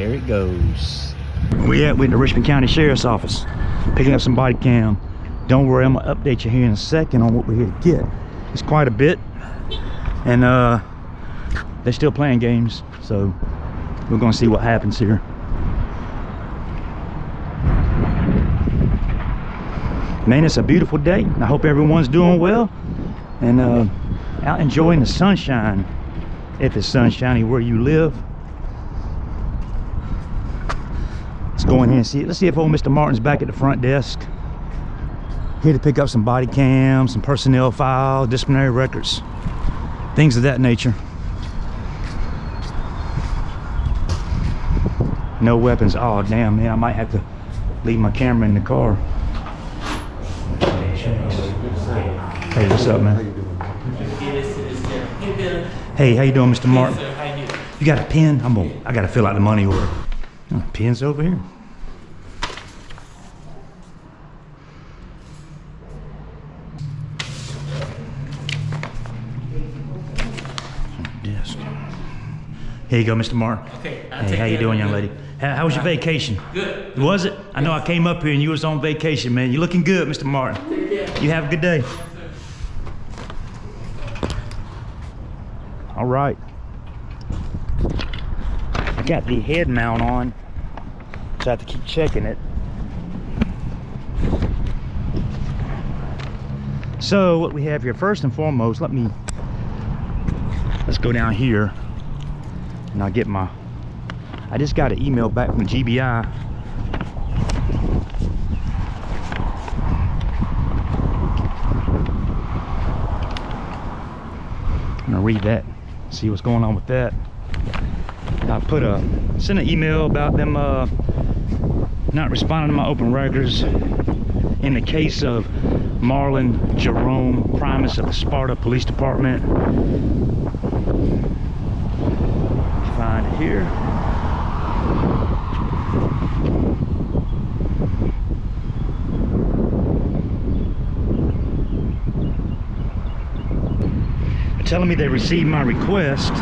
There it goes. We're at the Richmond County Sheriff's Office, picking up some body cam. Don't worry, I'm gonna update you here in a second on what we're here to get. It's quite a bit, and they're still playing games, so we're gonna see what happens here. Man, it's a beautiful day. I hope everyone's doing well and out enjoying the sunshine, if it's sunshiny where you live. Let's go in here and see it. Let's see if old Mr. Martin's back at the front desk. Here to pick up some body cams, some personnel files, disciplinary records, things of that nature. No weapons. Oh damn, man, I might have to leave my camera in the car. Hey, what's up, man? Hey, how you doing, Mr. Martin? You got a pen? I gotta fill out the money order. Pen's over here. Desk. Here you go, Mr. Martin. Okay. Hey, how you doing, young lady? How was your vacation? Good. Was it? I know I came up here and you was on vacation, man. You're looking good, Mr. Martin. You have a good day. All right. I got the head mount on, so I have to keep checking it. So what we have here, first and foremost, let's go down here and I'll get my, I just got an email back from the GBI. I'm gonna read that, see what's going on with that. I sent an email about them not responding to my open records in the case of Marlin Jerome Primus of the Sparta Police Department. Find it here. They're telling me they received my request.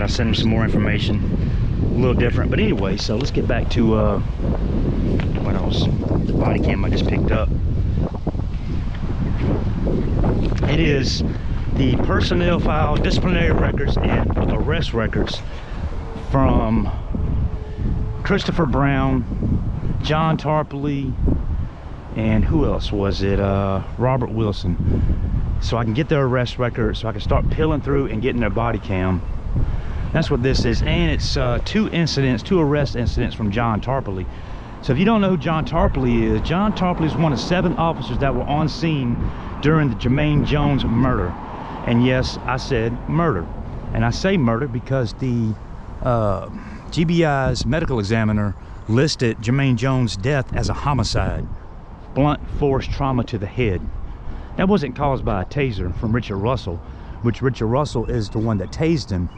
I sent them some more information, a little different, but anyway, so let's get back to what else? The body cam I just picked up. It is the personnel file, disciplinary records, and arrest records from Christopher Brown, John Tarpley, and who else was it? Robert Wilson. So I can get their arrest record, so I can start peeling through and getting their body cam. That's what this is, and it's two arrest incidents from John Tarpley. So if you don't know who John Tarpley is one of 7 officers that were on scene during the Jermaine Jones murder. And yes, I said murder. And I say murder because the GBI's medical examiner listed Jermaine Jones' death as a homicide, blunt force trauma to the head. That wasn't caused by a taser from Richard Russell, which Richard Russell is the one that tased him.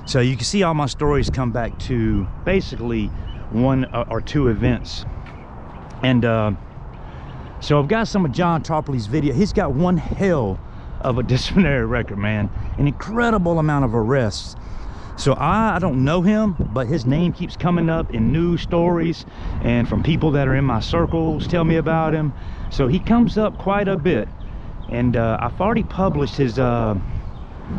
So you can see all my stories come back to basically 1 or 2 events. And so I've got some of John Tarpley's video. He's got one hell of a disciplinary record, man. An incredible amount of arrests. So I don't know him, but his name keeps coming up in news stories and from people that are in my circles tell me about him. So he comes up quite a bit. And I've already published his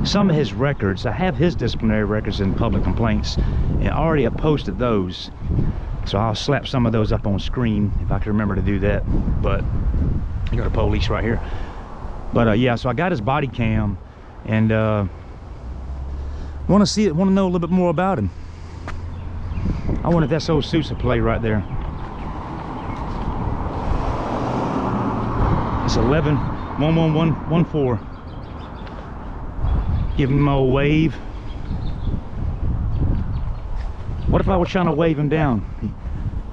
some of his records. I have his disciplinary records and public complaints, and I already have posted those, so I'll slap some of those up on screen if I can remember to do that. But you got the police right here. But yeah, so I got his body cam, and want to see it, want to know a little bit more about him. I wonder if that's old Sousa play right there. It's 11-11114. Give him a wave. What if I was trying to wave him down?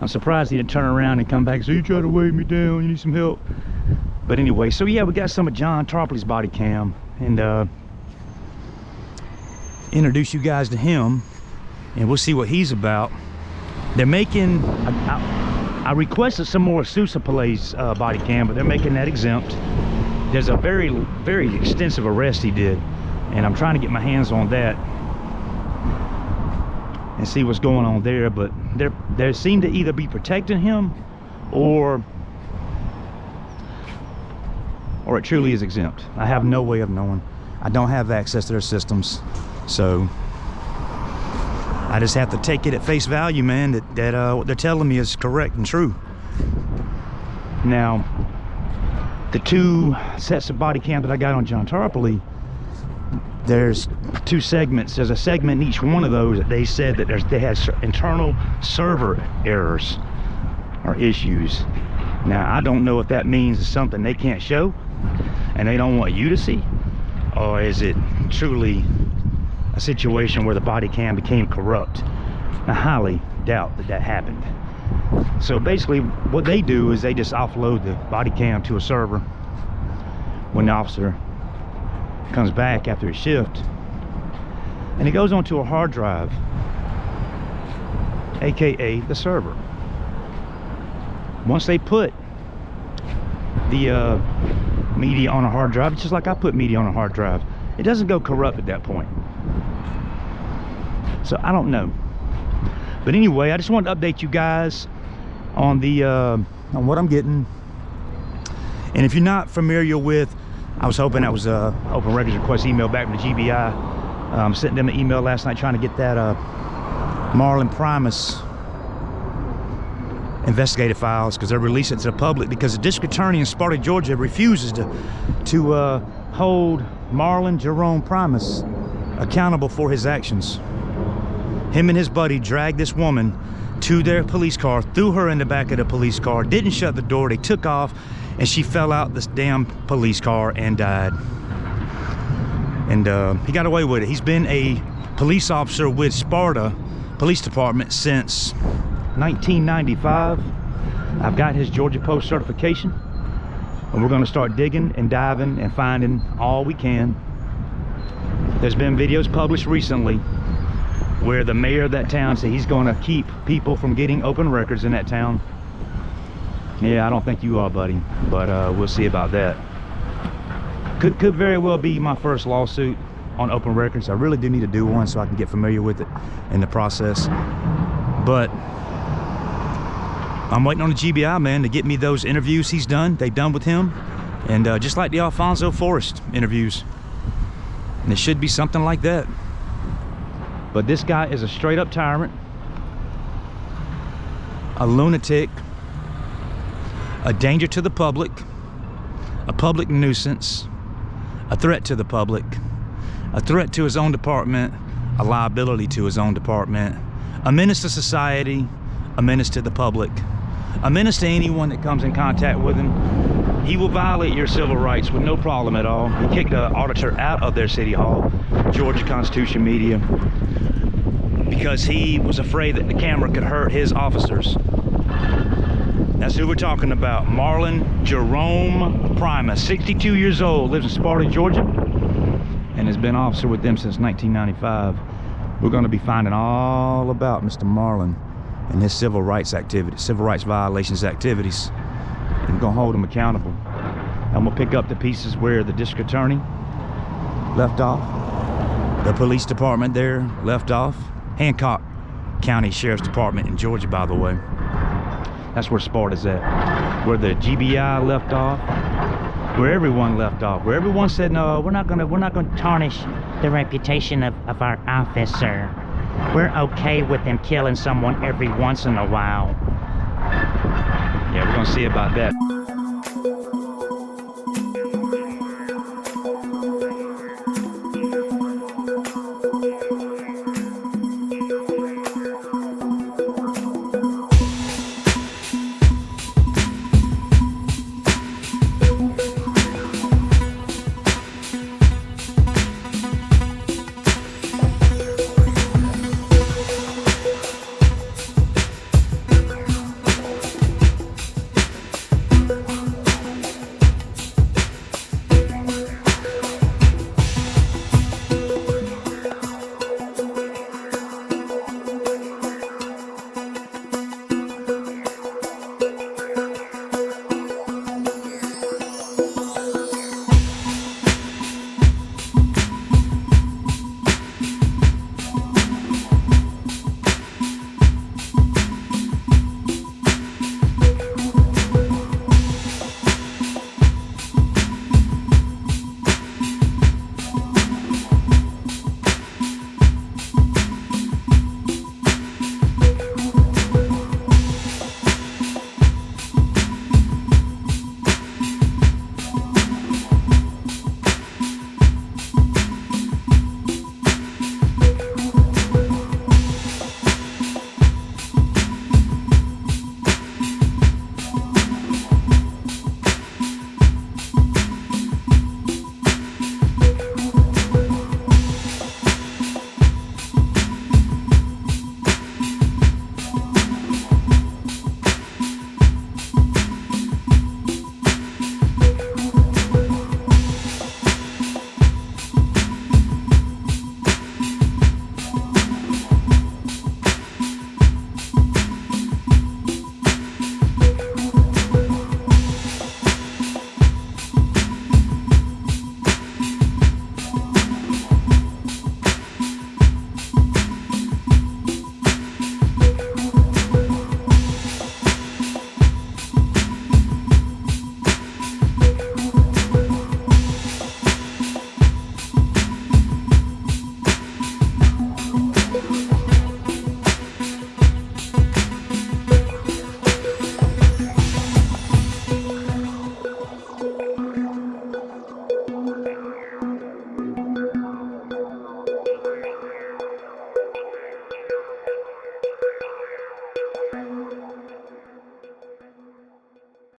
I'm surprised he didn't turn around and come back and say, you try to wave me down, you need some help. But anyway, so yeah, we got some of John Tarpley's body cam, and introduce you guys to him, and we'll see what he's about. They're making, I requested some more Sousa Pele's body cam, but they're making that exempt. There's a very, very extensive arrest he did and I'm trying to get my hands on that and see what's going on there. But they seem to either be protecting him or it truly is exempt. I have no way of knowing. I don't have access to their systems, so I just have to take it at face value, man, that what they're telling me is correct and true. Now, the 2 sets of body cam that I got on John Tarpley, there's 2 segments. There's a segment in each one of those that they said that they had internal server errors or issues. Now, I don't know if that means it's something they can't show and they don't want you to see, or is it truly a situation where the body cam became corrupt. I highly doubt that happened. So basically what they do is they just offload the body cam to a server when the officer comes back after his shift, and it goes onto a hard drive, aka the server. Once they put the media on a hard drive, it's just like I put media on a hard drive, it doesn't go corrupt at that point. So I don't know, but anyway, I just wanted to update you guys on the on what I'm getting. And if you're not familiar with, I was hoping that was a open records request email back from the GBI. Sent them an email last night trying to get that Marlin Primus investigative files, because they're releasing it to the public because the district attorney in Sparta, Georgia refuses to hold Marlin Jerome Primus accountable for his actions. Him and his buddy dragged this woman to their police car, threw her in the back of the police car, didn't shut the door, they took off, and she fell out this damn police car and died. And he got away with it. He's been a police officer with Sparta Police Department since 1995. I've got his Georgia Post certification, and we're going to start digging and diving and finding all we can. There's been videos published recently where the mayor of that town said he's going to keep people from getting open records in that town. Yeah, I don't think you are, buddy, but we'll see about that. Could very well be my first lawsuit on open records. I really do need to do one so I can get familiar with it in the process. But I'm waiting on the GBI, man, to get me those interviews they've done with him, and just like the Alfonso Forrest interviews. And it should be something like that. But this guy is a straight up tyrant, a lunatic, a danger to the public, a public nuisance, a threat to the public, a threat to his own department, a liability to his own department, a menace to society, a menace to the public, a menace to anyone that comes in contact with him. He will violate your civil rights with no problem at all. He kicked the auditor out of their city hall, Georgia Constitution Media, because he was afraid that the camera could hurt his officers. That's who we're talking about. Marlin Jerome Primus, 62 years old, lives in Sparta, Georgia, and has been officer with them since 1995. We're going to be finding all about Mr. Marlin and his civil rights activities, civil rights violations activities, and we're going to hold him accountable. I'm going to pick up the pieces where the district attorney left off, the police department there left off, Hancock County Sheriff's Department in Georgia, by the way. That's where Sparta's at. Where the GBI left off, where everyone left off, where everyone said, no, we're not gonna tarnish the reputation of our officer. We're okay with them killing someone every once in a while. Yeah, we're gonna see about that.